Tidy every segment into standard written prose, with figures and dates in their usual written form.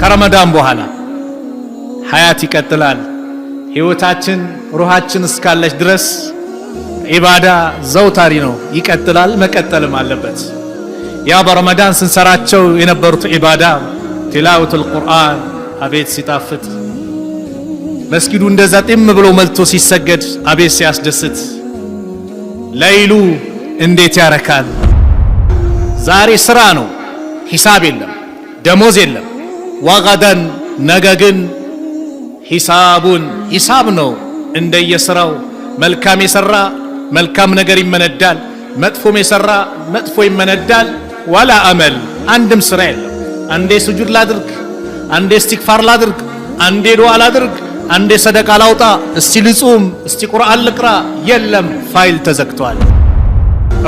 ከረመዳን በኋላ ሐያት ይቀጥላል። ህይወታችን ሩሃችን እስካለች ድረስ ኢባዳ ዘውታሪ ነው፣ ይቀጥላል፣ መቀጠልም አለበት። ያ በረመዳን ስንሰራቸው የነበሩት ኢባዳ ቲላወቱል ቁርአን አቤት ሲጣፍጥ፣ መስጊዱ እንደዛ ጢም ብሎ መልቶ ሲሰገድ አቤት ሲያስደስት፣ ለይሉ እንዴት ያረካል። ዛሬ ስራ ነው፣ ሂሳብ የለም፣ ደሞዝ የለም። ወገደን ነገ ግን ሂሳቡን ሂሳብ ነው እንደየስራው። መልካም የሰራ መልካም ነገር ይመነዳል፣ መጥፎም የሰራ መጥፎ ይመነዳል። ወላ አመል አንድም ስራ የለም። አንዴ ስጁድ ላድርግ፣ አንዴ እስቲግፋር ላድርግ፣ አንዴ ዱዓ ላድርግ፣ አንዴ ሰደቃ ላውጣ፣ እስቲ ልጹም፣ እስቲ ቁርአን ልቅራ፣ የለም ፋይል ተዘግቷል።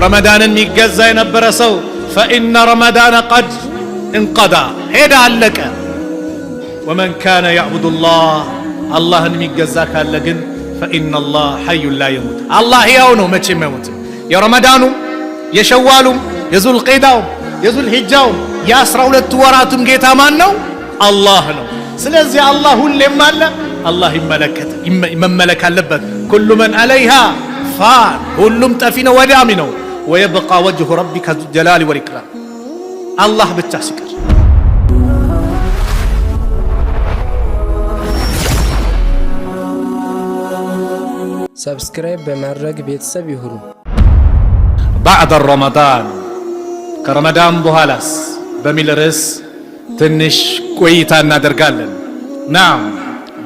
ረመዳንን የሚገዛ የነበረ ሰው ፈኢነ ረመዳን ቀድ እንቀዳ ሄደ፣ አለቀ። ወመን ካነ ያዕቡዱላህ አላህን የሚገዛ ካለ ግን ፈኢነ አላህ ሐዩን ላ የሙት አላህ ሕያው ነው፣ መቼም አይሞትም። የረመዳኑም የሸዋሉም የዙልቂዳውም የዙልሂጃውም የ12 ወራቱም ጌታ ማን ነው? አላህ ነው። ስለዚህ አላህ ሁሌም አለ፣ አላህ መመለክ አለበት። ኩሉ መን ዐለይሃ ፋን ሁሉም ጠፊ ነው፣ ወዳሚ ነው። ወየብቃ ወጅሁ ረቢከ ዙልጀላሊ ወልኢክራም አላህ ብቻ ሲቀር። ሰብስክራይብ በማድረግ ቤተሰብ ይሁኑ። ባዕደ ረመዳን ከረመዳን በኋላስ በሚል ርዕስ ትንሽ ቆይታ እናደርጋለን። ናም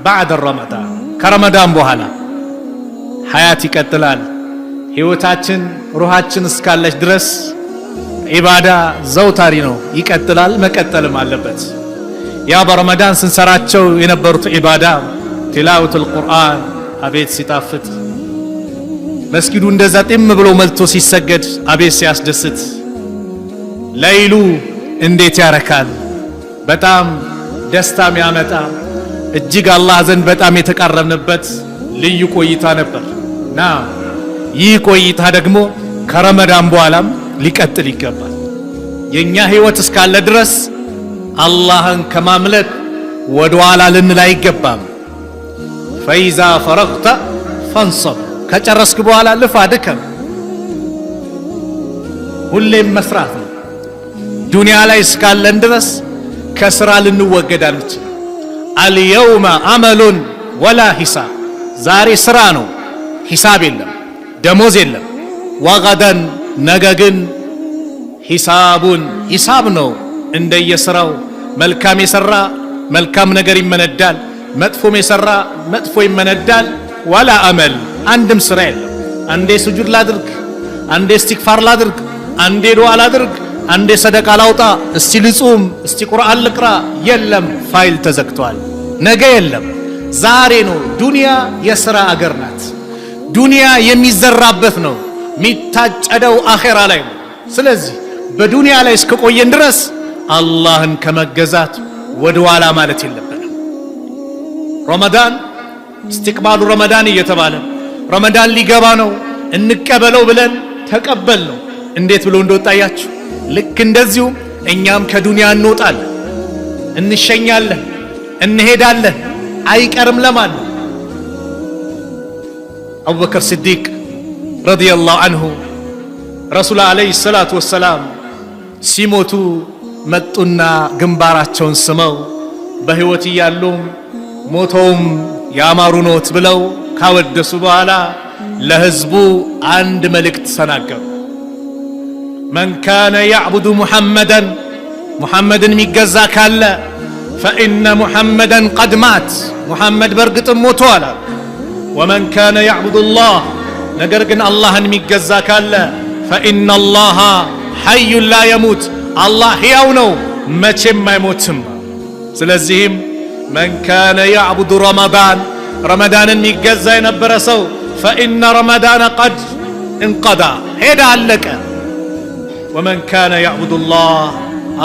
ባዕደ ረመዳን ከረመዳን በኋላ ሐያት ይቀጥላል። ህይወታችን ሩሃችን እስካለች ድረስ ኢባዳ ዘውታሪ ነው፣ ይቀጥላል፣ መቀጠልም አለበት። ያ በረመዳን ስንሰራቸው የነበሩት ኢባዳ ቲላወቱል ቁርአን አቤት ሲጣፍጥ፣ መስጊዱ እንደዛ ጢም ብሎ መልቶ ሲሰገድ አቤት ሲያስደስት፣ ለይሉ እንዴት ያረካል። በጣም ደስታም ያመጣ እጅግ አላህ ዘንድ በጣም የተቃረብንበት ልዩ ቆይታ ነበር። ና ይህ ቆይታ ደግሞ ከረመዳን በኋላም ሊቀጥል ይገባል። የኛ ህይወት እስካለ ድረስ አላህን ከማምለክ ወደ ኋላ ልንል አይገባም። ፈኢዛ ፈረግተ ፈንሰብ ከጨረስክ በኋላ ልፋ ድከም። ሁሌም መስራት ነው። ዱንያ ላይ እስካለን ድረስ ከስራ ልንወገድ አንችል። አልየውመ አመሉን ወላ ሂሳብ ዛሬ ስራ ነው፣ ሂሳብ የለም፣ ደሞዝ የለም። ወገደን ነገ ግን ሂሳቡን ሂሳብ ነው እንደየስራው። መልካም የሰራ መልካም ነገር ይመነዳል፣ መጥፎም የሰራ መጥፎ ይመነዳል። ወላ አመል አንድም ስራ የለም። አንዴ ስጁድ ላድርግ፣ አንዴ እስቲግፋር ላድርግ፣ አንዴ ዱዓ ላድርግ፣ አንዴ ሰደቃ ላውጣ፣ እስቲ ልጹም፣ እስቲ ቁርአን ልቅራ፣ የለም ፋይል ተዘግቷል። ነገ የለም፣ ዛሬ ነው። ዱንያ የሥራ አገር ናት። ዱንያ የሚዘራበት ነው፣ የሚታጨደው አኼራ ላይ ነው። ስለዚህ በዱንያ ላይ እስከቆየን ድረስ አላህን ከመገዛት ወደ ኋላ ማለት የለብንም። ረመዳን እስትቅባሉ ረመዳን እየተባለ ረመዳን ሊገባ ነው እንቀበለው ብለን ተቀበል ነው። እንዴት ብሎ እንደወጣያችሁ ልክ እንደዚሁ እኛም ከዱንያ እንወጣለን፣ እንሸኛለን፣ እንሄዳለን። አይቀርም ለማን ነው? አቡበከር ሲዲቅ ረዲየላሁ አንሁ ረሱል ዓለይሂ ሰላቱ ወሰላም ሲሞቱ መጡና ግንባራቸውን ስመው በህይወት እያሉም ሞተውም ያማሩ ኖት ብለው ካወደሱ በኋላ ለህዝቡ አንድ መልእክት ተናገሩ። መን ካነ ያዕቡዱ ሙሐመደን ሙሐመድን የሚገዛ ካለ ፈኢነ ሙሐመደን ቀድ ማት ሙሐመድ በርግጥም ሞቷል። ወመን ካነ ያዕቡዱላህ ነገር ግን አላህን የሚገዛ ካለ ፈኢነ አላህ ሐዩን ላ የሙት አላህ ሕያው ነው፣ መቼም አይሞትም። ስለዚህም መን ካነ ያዕቡዱ ረመዳን ረመዳንን የሚገዛ የነበረ ሰው ፈኢነ ረመዳን ቀድ እንቀዳ ሄደ፣ አለቀ። ወመን ካነ ያዕቡዱላህ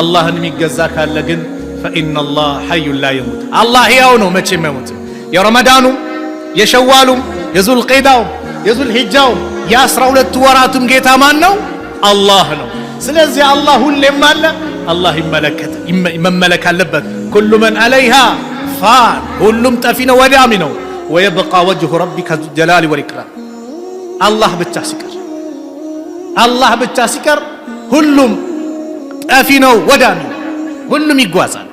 አላህን የሚገዛ ካለ ግን ፈኢነ አላህ ሐዩን ላ የሙት አላህ ሕያው ነው፣ መቼም አይሞትም። የረመዳኑም የሸዋሉም የዙልቂዳውም የዙልሂጃውም የ12 ወራቱም ጌታ ማን ነው? አላህ ነው። ስለዚህ አላህ ሁሌም አለ፣ አላህ መመለክ አለበት። ኩሉ መን ዐለይሃ ፋን፣ ሁሉም ጠፊ ነው ወዳሚ ነው። ወየብቃ ወጅሁ ረቢከ ዙል ጀላሊ ወልኢክራም፣ አላህ ብቻ ሲቀር ሁሉም ጠፊ ነው ወዳሚ ነው፣ ሁሉም ይጓዛል።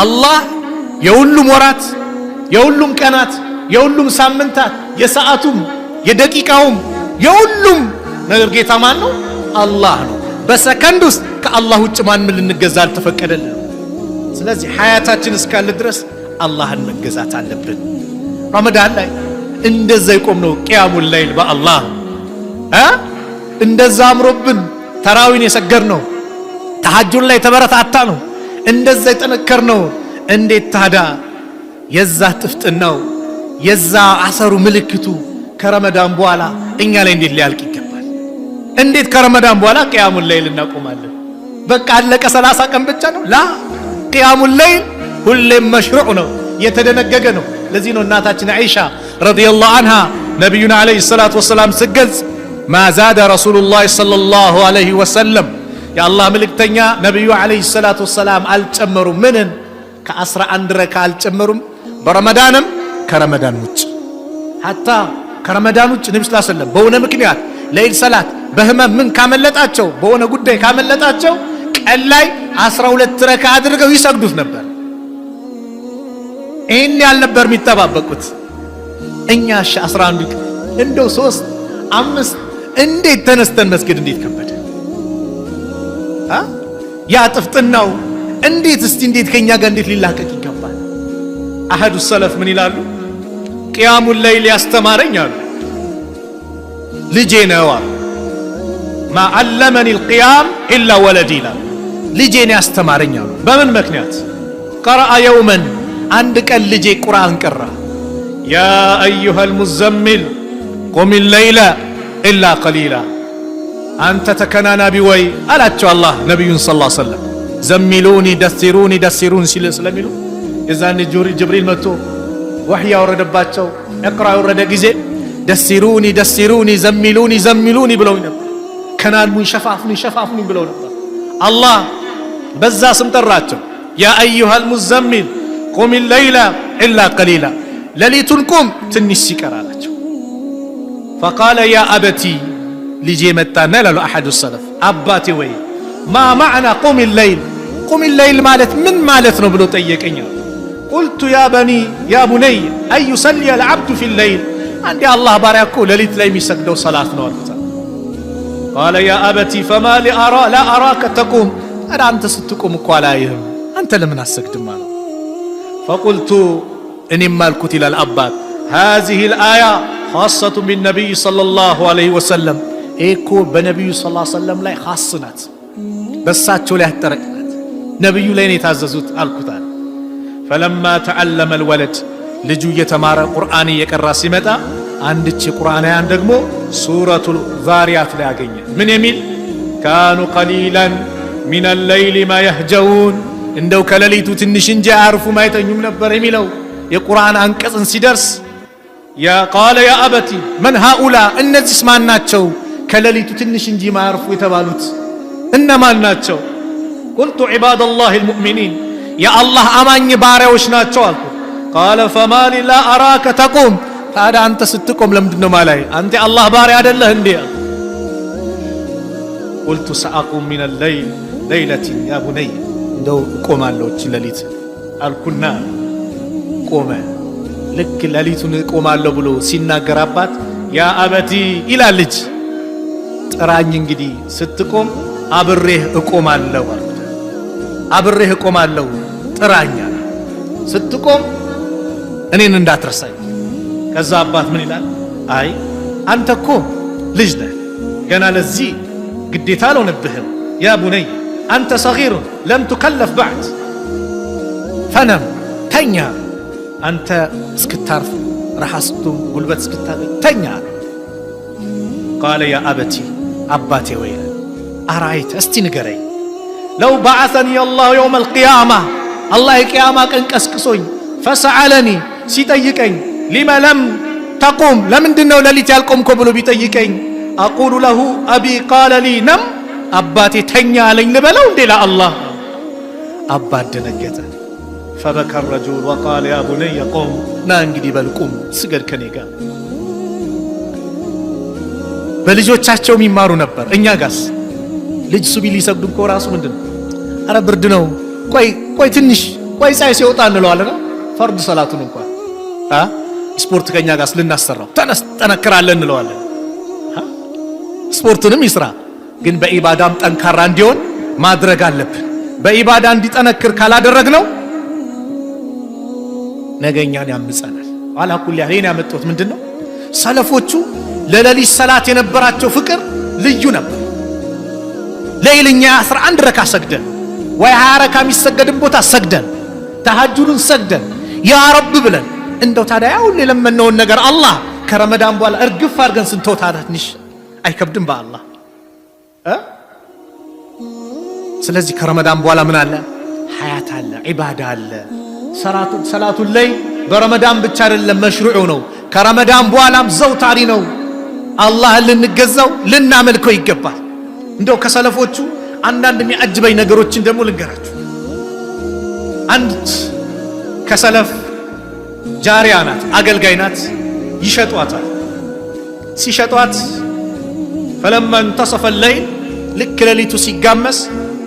አላህ የሁሉም ወራት፣ የሁሉም ቀናት፣ የሁሉም ሳምንታት፣ የሰዓቱም የደቂቃውም የሁሉም ነገር ጌታ ማን ነው? አላህ ነው። በሰከንድ ውስጥ ከአላህ ውጭ ማንም ልንገዛ አልተፈቀደልን። ስለዚህ ሐያታችን እስካለ ድረስ አላህን መገዛት አለብን። ረመዳን ላይ እንደዛ የቆምነው ቂያሙል ለይል በአላህ እንደዛ አምሮብን ተራዊን የሰገድነው ተሐጁድ ላይ ተበረታታ ነው እንደዛ የጠነከርነው፣ እንዴት ታዲያ የዛ ጥፍጥናው የዛ አሰሩ ምልክቱ ከረመዳን በኋላ እኛ ላይ እንዴት ሊያልቅ ይገባል? እንዴት ከረመዳን በኋላ ቂያሙል ለይል እናቆማለን? በቃ አለቀ 30 ቀን ብቻ ነው? ላ ቂያሙል ለይል ሁሌም መሽሩዕ ነው፣ የተደነገገ ነው። ለዚህ ነው እናታችን አይሻ ረዲየላሁ ዐንሃ ነቢዩን ዓለይሂ ሰላቱ ወሰላም ስገልጽ ማዛደ ረሱሉላህ ሰለላሁ ዐለይሂ ወሰለም፣ የአላህ መልእክተኛ ነቢዩ ዓለይሂ ሰላቱ ወሰላም አልጨመሩም። ምንን? ከ11 ረካ አልጨመሩም። በረመዳንም ከረመዳን ውጭ ሐታ ከረመዳን ውጭ ነብዩ ሰለላሁ ዐለይሂ ወሰለም በሆነ ምክንያት ለይል ሰላት በህመም ምን ካመለጣቸው በሆነ ጉዳይ ካመለጣቸው ቀን ላይ 12 ረካ አድርገው ይሰግዱት ነበር። ይሄን ያልነበር የሚጠባበቁት። እኛ 11 እንደው 3 5 እንዴት ተነስተን መስጊድ እንዴት ከበደ? ያ ጥፍጥናው እንዴት እስቲ እንዴት ከኛ ጋር እንዴት ሊላቀቅ ይገባል? አሐዱ ሰለፍ ምን ይላሉ? ቂያሙል ለይል ያስተማረኝ አሉ ልጄ ነው አሉ። ማ አለመኒ አልቂያም ኢላ ወለዲ ይላሉ። ልጄን ያስተማረኝ አሉ። በምን ምክንያት? ቀረአ የውመን፣ አንድ ቀን ልጄ ቁርአን ቀራ። ያ አዩሃል ሙዘሚል ቁም ለይለ ኢላ ቀሊላ፣ አንተ ተከናናቢ ወይ አላቸው አላህ ነቢዩን ሰለላሁ ዐለይሂ ወሰለም። ዘሚሉኒ ደሲሩኒ ደሲሩን ሲል ስለሚሉ የዛኔ ጅብሪል መጥቶ ወህይ ያወረደባቸው እቅራ የወረደ ጊዜ ደሲሩኒ ደሲሩኒ ዘሚሉኒ ዘሚሉኒ ብለው ነበር። ከናንሙኝ ሸፋፍኑኝ ሸፋፍኑኝ ብለው ነበር። አላህ በዛ ስም ጠራቸው። ያ አዩሃል ሙዘሚል ቁም ለይለ ኢላ ቀሊላ፣ ሌሊቱን ቁም ትንሽ ሲቀር አላቸው። ፈቃለ ያ አበቲ፣ ልጄ መጣና ይላሉ አሐዱ ሰለፍ፣ አባቴ ወይ ማ ማዕና ቁም ለይል፣ ቁም ለይል ማለት ምን ማለት ነው ብሎ ጠየቀኝ። ቁልቱ ያ በኒ ያ ቡነይ አን ዩሰሊ አልዓብዱ ፊ ለይል፣ አንድ የአላህ ባሪያ እኮ ሌሊት ላይ የሚሰግደው ሰላት ነው አልኩት። ቃለ ያ አበቲ ፈማ ላ አራከ ተቁም፣ ኧረ አንተ ስትቆም እኮ አላይህም፣ አንተ ለምን አሰግድም አለው። ፈቁልቱ እኔም አልኩት ይላል አባት ሃዚሂ ልአያ ኻሰቱ ቢነቢይ ሰለላሁ ዐለይሂ ወሰለም፣ ይሄ እኮ በነቢዩ ሰለላሁ ዐለይሂ ወሰለም ላይ ኻስ ናት፣ በሳቸው ላይ ያጠረቅናት፣ ነቢዩ ላይ ነው የታዘዙት አልኩታል። ፈለማ ተዓለመ አልወለድ፣ ልጁ እየተማረ ቁርአን እየቀራ ሲመጣ አንድች የቁርአን አያን ደግሞ ሱረቱል ዛሪያት ላይ አገኘ። ምን የሚል? ካኑ ቀሊላን ሚነ ለይሊ ማ የህጀውን፣ እንደው ከሌሊቱ ትንሽ እንጂ አያርፉም አይተኙም ነበር የሚለው የቁርአን አንቀጽን ሲደርስ ቃለ ያ አበቲ መን ሃኡላ፣ እነዚህስ ማን ናቸው? ከሌሊቱ ትንሽ እንጂ ማያርፉ የተባሉት እነማን ናቸው? ቁልቱ ዒባደላህ አልሙእሚኒን፣ የአላህ አማኝ ባሪያዎች ናቸው አልኩ። ቃለ ፈማሊ ላ አራከ ተቁም፣ ታዲያ አንተ ስትቆም ለምንድን ነው ማላይ? አንተ የአላህ ባሪያ አይደለህ እንዴ? ቁልቱ ሰአቁም ሚነ ለይል ለይለቲን ያ ቡነይ፣ እንደው እቆማለሁ እቺ ሌሊት አልኩና ቆመ። ልክ ሌሊቱን እቆማለሁ ብሎ ሲናገር አባት ያ አበቲ ይላል ልጅ፣ ጥራኝ እንግዲህ ስትቆም አብሬህ እቆማለሁ አልኩት። አብሬህ እቆማለሁ ጥራኝ አለ። ስትቆም እኔን እንዳትረሳኝ። ከዛ አባት ምን ይላል? አይ አንተ እኮ ልጅ ነህ ገና ለዚህ ግዴታ አልሆነብህም። ያ ቡነይ አንተ ሰጊሩን ለም ቱከለፍ ባዕድ፣ ፈነም ተኛ፣ አንተ እስክታርፍ ረሓ ስትሆን ጉልበት እስክታገኝ ተኛ። ቃለ ያ አበቲ፣ አባቴ ወይ አራአይተ፣ እስቲ ንገረኝ፣ ለው በዓሰኒ አላሁ የውመ አልቅያማ፣ አላህ የቅያማ ቀን ቀስቅሶኝ ፈሰዓለኒ፣ ሲጠይቀኝ ሊመ ለም ተቁም፣ ለምንድን ነው ሌሊት ያልቆምኮ ብሎ ቢጠይቀኝ አቁሉ ለሁ አቢ ቃለ ሊ ነም፣ አባቴ ተኛ አለኝ ልበለው እንዴ ለአላህ? አባት ደነገጠ። فبكى الرجل وقال يا بني قم نا እንግዲህ በል ቁም ስገድ ከኔ ጋር በልጆቻቸው የሚማሩ ነበር እኛ ጋስ ልጅ ሱቢ ሊሰግዱ እኮ ራሱ ምንድነው አረ ብርድ ነው ቆይ ትንሽ ቆይ ፀሐይ ሲወጣ እንለዋለን ፈርድ ሰላቱን እንኳን ስፖርት ከኛ ጋር ልናሰራው ተነስ ጠነክራለን እንለዋለን ስፖርቱንም ይስራ ግን በኢባዳም ጠንካራ እንዲሆን ማድረግ አለብን በኢባዳ እንዲጠነክር ካላደረግነው ነገኛን ያምጸናል አላ ኩል ያህሌን ያመጡት ምንድነው ሰለፎቹ ለሌሊት ሰላት የነበራቸው ፍቅር ልዩ ነበር ለይልኛ 11 ረካ ሰግደን ወይ 20 ረካ የሚሰገድን ቦታ ሰግደን ተሐጁድን ሰግደን ያ ረብ ብለን እንደው ታዲያ ሁሉ የለመነውን ነገር አላህ ከረመዳን በኋላ እርግፍ አድርገን ስንተውታ ትንሽ አይከብድም በአላህ ስለዚህ ከረመዳን በኋላ ምን አለ ሐያት አለ ኢባዳ አለ ሰላቱ ላይ በረመዳን ብቻ አይደለም መሽሩዑ ነው ከረመዳን በኋላም ዘውታሪ ነው አላህን ልንገዛው ልናመልከው ይገባል እንደው ከሰለፎቹ አንዳንድ የሚያጅበኝ ነገሮችን ደግሞ ልንገራችሁ አንድ ከሰለፍ ጃሪያ ናት አገልጋይ ናት ይሸጧታል ሲሸጧት فلما انتصف الليل ልክ ሌሊቱ ሲጋመስ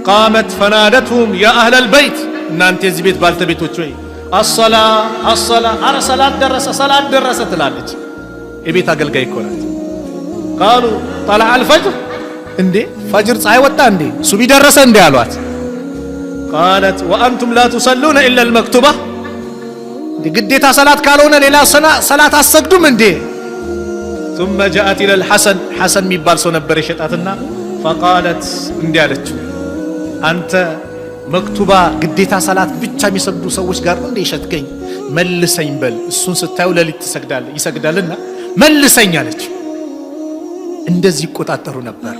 قامت فنادتهم يا اهل البيت እናንተ እዚህ ቤት ባልተቤቶች ወይ الصلاه አረ ሰላት ደረሰ ትላለች የቤት አገልጋይ እኮ ናት قالوا طلع الفجر እንዴ ፈጅር ፀሐይ ወጣ እንዴ ሱቢ ደረሰ እንዴ አሏት قالت وانتم لا تصلون الا المكتوبه ግዴታ ሰላት ካልሆነ ሌላ ሰላት አሰግዱም እንዴ ثم جاءت الى الحسن حسن የሚባል ሰው ነበር የሸጣትና فقالت እንዴ አለችው አንተ መክቱባ ግዴታ ሰላት ብቻ የሚሰግዱ ሰዎች ጋር እንዴ ሸጥከኝ መልሰኝ በል እሱን ስታዩ ለሊት ይሰግዳልና መልሰኝ አለች እንደዚህ ይቆጣጠሩ ነበር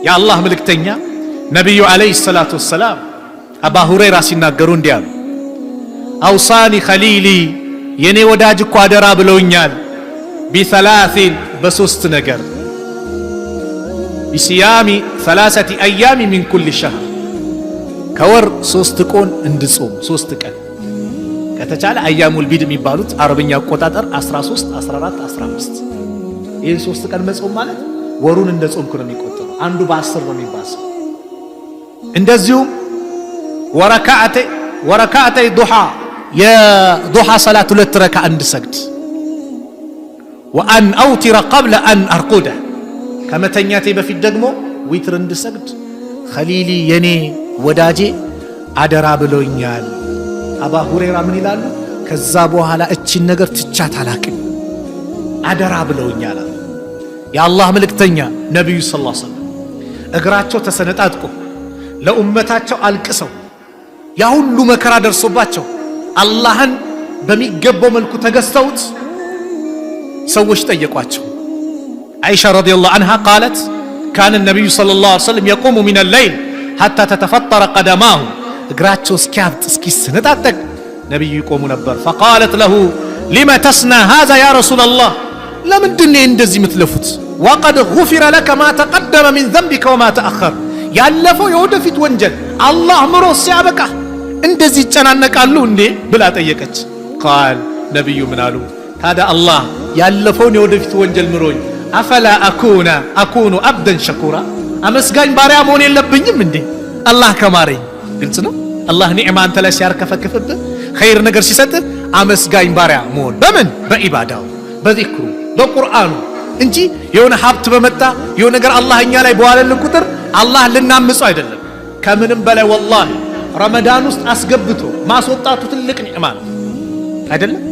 የአላህ መልእክተኛ ነብዩ አለይሂ ሰላቱ ወሰለም አባ ሁረይራ ሲናገሩ እንዲህ አሉ አውሳኒ ኸሊሊ የኔ ወዳጅ እኮ አደራ ብለውኛል ቢሰላሲን በሶስት ነገር ቢሲያሚ 3 አያሚ من كل شهر ከወር 3 ቀን እንድጾም 3 ቀን ከተቻለ አያሙል ቢድ የሚባሉት አረብኛ አቆጣጠር 13 14 15 ይሄን 3 ቀን መጾም ማለት ወሩን እንደጾምኩ ነው የሚቆጠረው አንዱ በ10 ነው የሚባለው እንደዚሁም ወረካዓተ ዱሃ የዱሃ ሰላት 2 ረካ እንድሰግድ وان اوتر قبل ان ارقد ከመተኛቴ በፊት ደግሞ ዊትር እንድሰግድ ኸሊሊ የኔ ወዳጄ አደራ ብሎኛል አባ ሁረይራ ምን ይላሉ ከዛ በኋላ እቺን ነገር ትቻት አላቅም አደራ ብለውኛል የአላህ መልእክተኛ ነብዩ ሰለላሁ ዐለይሂ ወሰለም እግራቸው ተሰነጣጥቆ ለኡመታቸው አልቅሰው ያ ሁሉ መከራ ደርሶባቸው አላህን በሚገባው መልኩ ተገስተውት ሰዎች ጠየቋቸው አይሻ ረዲየላሁ ዐንሃ قالت كان النبي صلى الله عليه وسلم يقوم من الليل حتى تتفطر قدماه እግራቸው እስኪያብጥ እስኪሰነጣጠቅ ነብዩ ይቆሙ ነበር فقالت له لما تصنع هذا يا رسول الله ለምንድን ነው እንደዚህ የምትለፉት وقد غفر لك ما تقدم من ذنبك وما تأخر ያለፈው የወደፊት ወንጀል አላህ ምሮ ሲያበቃ እንደዚህ ይጨናነቃሉ እንዴ ብላ ጠየቀች قال ነብዩ ምን አሉ ታዲያ አላህ ያለፈውን የወደፊት ወንጀል ምሮኝ አፈላ አኩኑ አብደን ሸኩራ አመስጋኝ ባሪያ መሆን የለብኝም እንዴ አላህ ከማረኝ ግልጽ ነው አላህ ኒዕማ አንተ ላይ ሲያርከፈክፍብህ ኸይር ነገር ሲሰጥህ አመስጋኝ ባሪያ መሆን በምን በኢባዳው በዚክሩ በቁርአኑ እንጂ የሆነ ሀብት በመጣ የሆነ ነገር አላህ እኛ ላይ በዋለልን ቁጥር አላህ ልናምፁ አይደለም ከምንም በላይ ወላሂ ረመዳን ውስጥ አስገብቶ ማስወጣቱ ትልቅ ኒዕማ ነው አይደለም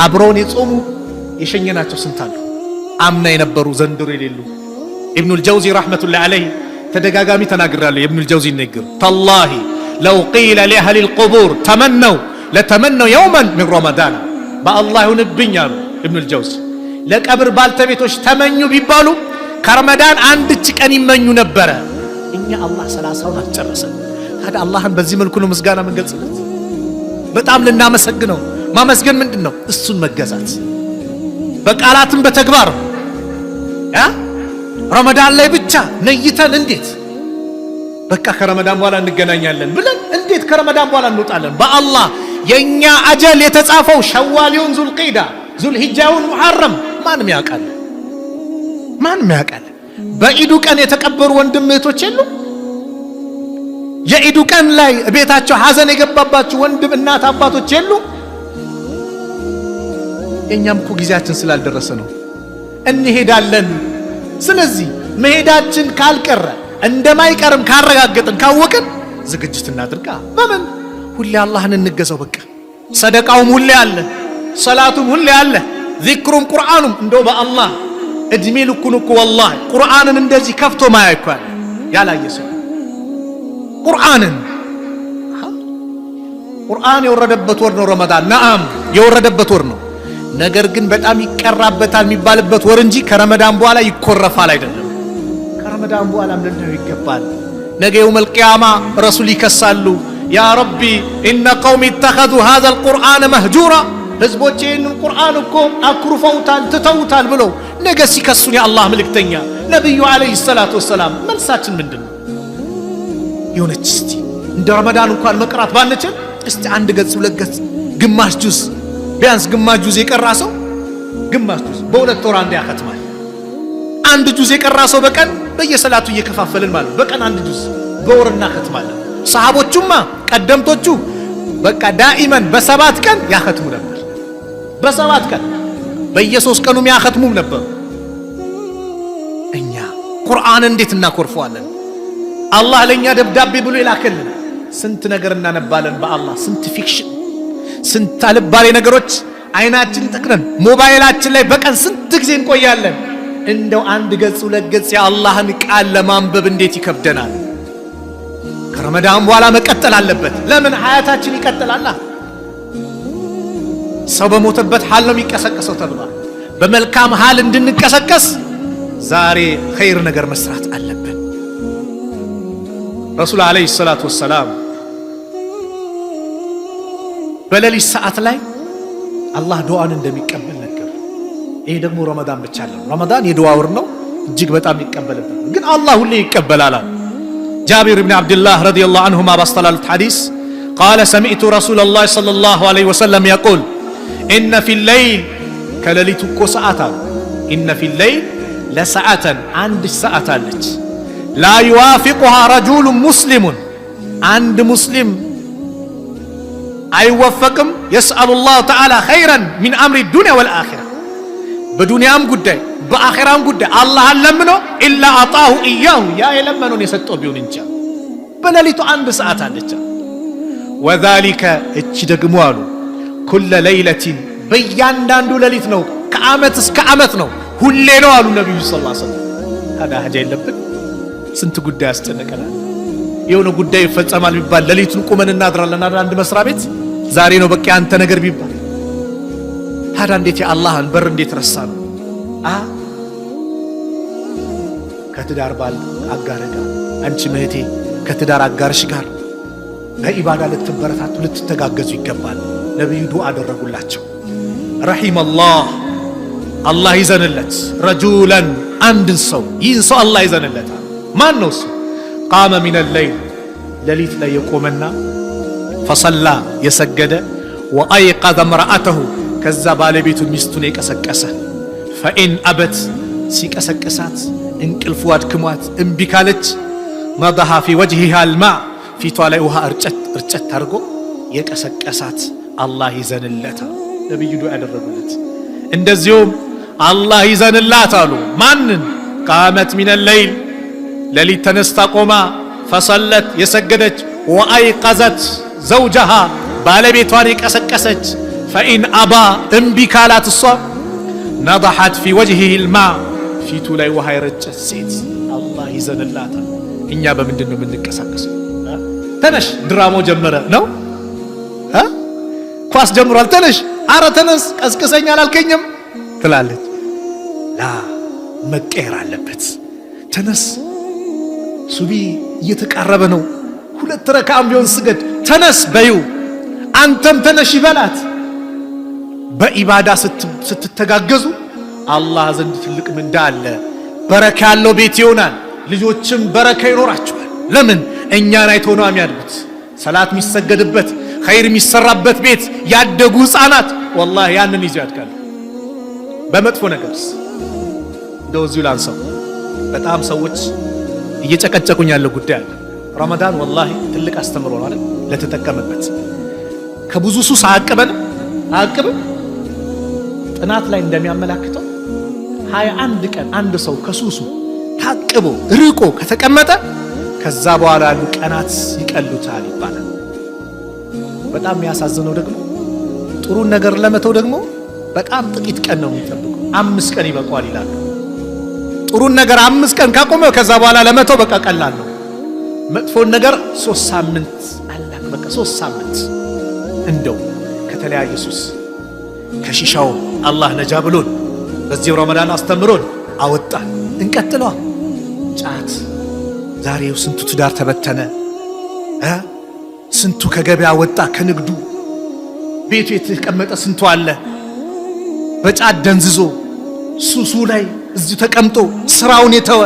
አብሮን የጾሙ የሸኘናቸው ስንት አሉ አምና የነበሩ ዘንድሮ የሌሉ ኢብኑል ጀውዚ ረህመቱላሂ ዐለይሂ ተደጋጋሚ ተናግራለሁ የኢብኑል ጀውዚ ንግግር ተላሂ ለው ቂለ ሊአህሊ القبور ለተመነው የውመን من ረመዳን በአላህ ይሁንብኝ አሉ ኢብኑል ጀውዚ ለቀብር ባልተቤቶች ተመኙ ቢባሉ ከረመዳን አንድች ቀን ይመኙ ነበረ እኛ አላህ 30ውን አስጨረሰን ታዲያ አላህን በዚህ መልኩ ነው ምስጋና መንገልጽለት በጣም ልናመሰግነው ማመስገን ምንድነው እሱን መገዛት በቃላትም በተግባር ረመዳን ላይ ብቻ ነይተን እንዴት በቃ ከረመዳን በኋላ እንገናኛለን ብለን እንዴት ከረመዳን በኋላ እንወጣለን በአላህ የኛ አጀል የተጻፈው ሸዋሊውን ዙልቂዳ ዙልሂጃውን ሙሐረም ማንም ያውቃል። በኢዱ ቀን የተቀበሩ ወንድም እህቶች የሉ? የኢዱ ቀን ላይ ቤታቸው ሐዘን የገባባቸው ወንድም እናት አባቶች የሉ? የኛም እኮ ጊዜያችን ስላልደረሰ ነው እንሄዳለን። ስለዚህ መሄዳችን ካልቀረ እንደማይቀርም ካረጋገጥን ካወቅን ዝግጅት እናድርጋ። በምን ሁሌ አላህን እንገዛው። በቃ ሰደቃውም ሁሌ አለ፣ ሰላቱም ሁሌ አለ፣ ዚክሩም ቁርአኑም እንደው በአላህ እድሜ ልኩን እኮ ወላሂ ቁርአንን እንደዚህ ከፍቶ ማያይኳል ያላየ ሰው ቁርአን የወረደበት ወር ነው ረመዳን። ነዓም የወረደበት ወር ነው። ነገር ግን በጣም ይቀራበታል የሚባልበት ወር እንጂ ከረመዳን በኋላ ይኮረፋል አይደለም። ከረመዳን በኋላም ልንለው ይገባል። ነገ የውመል ቂያማ ረሱል ይከሳሉ። ያ ረቢ ኢነ ቀውሚ ኢተኸዙ ሃዘል ቁርአነ መህጁራ፣ ህዝቦቼ ይህንን ቁርአን እኮ አኩርፈውታል ትተውታል ብለው ነገ ሲከሱን የአላህ መልእክተኛ ነቢዩ ዓለይሂ ሰላቱ ወሰላም መልሳችን ምንድን ነው? የሆነች እስቲ እንደ ረመዳን እንኳን መቅራት ባንችል እስቲ አንድ ገጽ ሁለት ገጽ ግማሽ ጁዝ ቢያንስ ግማሽ ጁዝ የቀራ ሰው ግማሽ ጁዝ በሁለት ወር አንድ ያከትማል። አንድ ጁዝ የቀራ ሰው በቀን በየሰላቱ እየከፋፈልን ማለት በቀን አንድ ጁዝ በወር እናከትማለን። ሰሃቦቹማ ቀደምቶቹ በቃ ዳኢመን በሰባት ቀን ያከትሙ ነበር። በሰባት ቀን በየሶስት ቀኑም ያከትሙም ነበር። እኛ ቁርአን እንዴት እናኮርፈዋለን? አላህ ለኛ ደብዳቤ ብሎ ይላከልን ስንት ነገር እናነባለን። በአላህ ስንት ፊክሽን ስንት አልባሌ ነገሮች አይናችን ጠቅረን ሞባይላችን ላይ በቀን ስንት ጊዜ እንቆያለን። እንደው አንድ ገጽ ሁለት ገጽ የአላህን ቃል ለማንበብ እንዴት ይከብደናል? ከረመዳን በኋላ መቀጠል አለበት። ለምን ሀያታችን ይቀጥላል። ሰው በሞተበት ሐል ነው የሚቀሰቀሰው ተብሏል። በመልካም ሐል እንድንቀሰቀስ ዛሬ ኸይር ነገር መስራት አለብን። ረሱል ዓለይሂ ሰላቱ ወሰላም በሌሊት ሰዓት ላይ አላህ ዱዓን እንደሚቀበል ነገር። ይሄ ደግሞ ረመዳን ብቻ አይደለም። ረመዳን የዱዓ ወር ነው፣ እጅግ በጣም ይቀበልበት። ግን አላህ ሁሌ ይቀበላል። ጃቢር ብን አብድላህ ረዲየላሁ ዐንሁማ ባስተላለፉት ሐዲስ ቃለ ሰሚዕቱ ረሱለላህ ሰለላሁ ዐለይሂ ወሰለም የቁል ኢነ ፊል ለይል ከሌሊቱ እኮ ሰዓት አሉ። ኢነ ፊል ለይል ለሰዓተን አንድ ሰዓት አለች ላ ዩዋፊቁሃ ረጁሉን ሙስሊሙን አንድ ሙስሊም አይወፈቅም የስአሉላሁ ተዓላ ኸይረን ሚን አምሪ ዱንያ ወልአኺራ በዱንያም ጉዳይ በአኺራም ጉዳይ አላህን ለምኖ ኢላ አጣሁ ኢያሁ ያ የለመነውን የሰጠው ቢሆን እንጂ በሌሊቱ አንድ ሰዓት አለች። ወዛሊከ እቺ ደግሞ አሉ ኩለ ለይለቲን በእያንዳንዱ ሌሊት ነው፣ ከዓመት እስከ ዓመት ነው፣ ሁሌ ነው አሉ ነቢዩ ሰለላሁ ዐለይሂ ወሰለም። ታዲያ ሀጃ የለብን? ስንት ጉዳይ ያስጨነቀናል። የሆነ ጉዳይ ይፈጸማል ቢባል ሌሊቱን ቁመን እናድራለን። አንድ መስሪያ ቤት ዛሬ ነው በቃ አንተ ነገር ቢባል ታዲያ እንዴት የአላህን በር እንዴት ረሳን? ከትዳር ባል አጋር ጋር አንቺ እህቴ ከትዳር አጋርሽ ጋር በኢባዳ ልትበረታቱ ልትተጋገዙ ይገባል። ነብዩ ዱዓ አደረጉላቸው። ረሂመላህ አላህ ይዘንለት ረጁለን አንድን ሰው ይህን ሰው አላህ ይዘንለታል። ማን ነው እሱ? ቃመ ሚነ ለይል ሌሊት ላይ የቆመና ፈሰላ የሰገደ ወአይቀዘ ምርአተሁ ከዛ ባለቤቱ ሚስቱን የቀሰቀሰ ፈኢን አበት ሲቀሰቅሳት እንቅልፉ አድክሟት እምቢ ካለች መضሐ ፊ ወጅሂሃ አልማ ፊቷ ላይ ውሃ እርጨት አድርጎ የቀሰቀሳት አላህ ይዘንለታል። ነብዩ ዱዓ ያደረጉለት። እንደዚሁም አላህ ይዘንላት አሉ። ማንን? ቃመት ሚነ ለይል ሌሊት ተነስታ ቆማ ፈሰለት የሰገደች ወአይቀዘት ዘውጀሃ ባለቤቷን የቀሰቀሰች ፈኢን አባ እምቢ ካላት እሷ ነضሐት ፊ ወጅሂሂ ልማ ፊቱ ላይ ውሃ የረጨት ሴት አላህ ይዘንላታል። እኛ በምንድን ነው የምንቀሳቀሰው? ተነሽ ድራማው ጀመረ ነው ኳስ ጀምሯል። ተነሽ አረ ተነስ ቀስቅሰኝ አላልከኝም ትላለች። ላ መቀየር አለበት። ተነስ ሱቢ እየተቃረበ ነው፣ ሁለት ረካዓም ቢሆን ስገድ ተነስ በዩ። አንተም ተነሽ ይበላት። በኢባዳ ስትተጋገዙ አላህ ዘንድ ትልቅ ምንዳ አለ። በረካ ያለው ቤት ይሆናል። ልጆችም በረካ ይኖራቸዋል። ለምን? እኛን አይተው ነው የሚያድጉት። ሰላት የሚሰገድበት ኸይር የሚሰራበት ቤት ያደጉ ህፃናት ወላሂ ያንን ይዘው ያድጋሉ። በመጥፎ ነገርስ እንደው እዚሁ ላንሳው። በጣም ሰዎች እየጨቀጨቁኝ ያለው ጉዳይ አለ። ረመዳን ወላሂ ትልቅ አስተምሮ ነው አይደል? ለተጠቀመበት ከብዙ ሱስ አያቅብም። ጥናት ላይ እንደሚያመላክተው 21 ቀን አንድ ሰው ከሱሱ ታቅቦ ርቆ ከተቀመጠ ከዛ በኋላ ያሉ ቀናት ይቀሉታል ይባላል። በጣም የሚያሳዝነው ደግሞ ጥሩን ነገር ለመተው ደግሞ በጣም ጥቂት ቀን ነው የሚጠብቀው። 5 ቀን ይበቃዋል ይላሉ። ጥሩን ነገር 5 ቀን ካቆመ ከዛ በኋላ ለመተው በቃ ቀላል ነው። መጥፎን ነገር 3 ሳምንት አላክ በቃ 3 ሳምንት እንደው ከተለያየ ሱስ ከሺሻው አላህ ነጃ ብሎን በዚህ ረመዳን አስተምሮን አወጣን። እንቀጥለዋ። ጫት ዛሬው ስንቱ ትዳር ተበተነ፣ ስንቱ ከገበያ ወጣ፣ ከንግዱ ቤቱ የተቀመጠ ስንቱ አለ በጫት ደንዝዞ ሱሱ ላይ እዚሁ ተቀምጦ ስራውን የተወ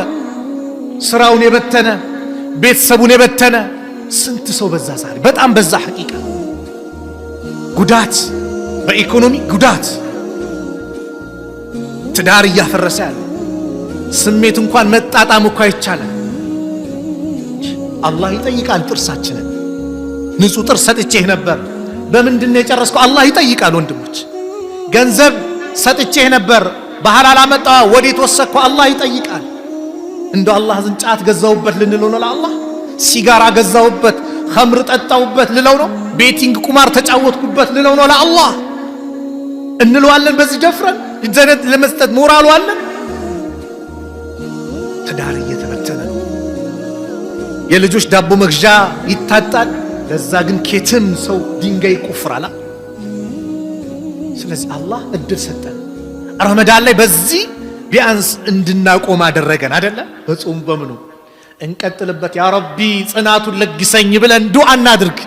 ስራውን የበተነ ቤተሰቡን የበተነ ስንት ሰው በዛ። ዛሬ በጣም በዛ። ሐቂቃ ጉዳት በኢኮኖሚ ጉዳት፣ ትዳር እያፈረሰ ያለ ስሜት እንኳን መጣጣም እኮ አይቻልም። አላህ ይጠይቃል ጥርሳችንን። ንጹህ ጥርስ ሰጥቼህ ነበር በምንድን ነው የጨረስከው? አላህ ይጠይቃል ወንድሞች። ገንዘብ ሰጥቼህ ነበር በሐላል አመጣው ወዴት ወሰድከው? አላህ ይጠይቃል። እንደው አላህ ዘንድ ጫት ገዛውበት ልንለው ነው ለአላህ? ሲጋራ ገዛውበት፣ ኸምር ጠጣውበት ልለው ነው? ቤቲንግ ቁማር ተጫወትኩበት ልለው ነው ለአላህ? እንለዋለን በዚህ ደፍረን ጀነት ለመስጠት ሞራሉ አለን? ትዳር እየተበተነ የልጆች ዳቦ መግዣ ይታጣል። ለዛ ግን ኬትም ሰው ድንጋይ ይቆፍራል። ስለዚህ አላህ እድል ሰጠን። ረመዳን ላይ በዚህ ቢያንስ እንድናቆም አደረገን አይደለ? በጾም በምኑ እንቀጥልበት። ያ ረቢ ጽናቱን ለግሰኝ ብለን ዱዓ እናድርግ።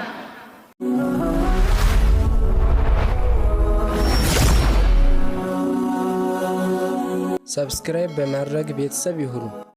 ሰብስክራይብ በማድረግ ቤተሰብ ይሁኑ።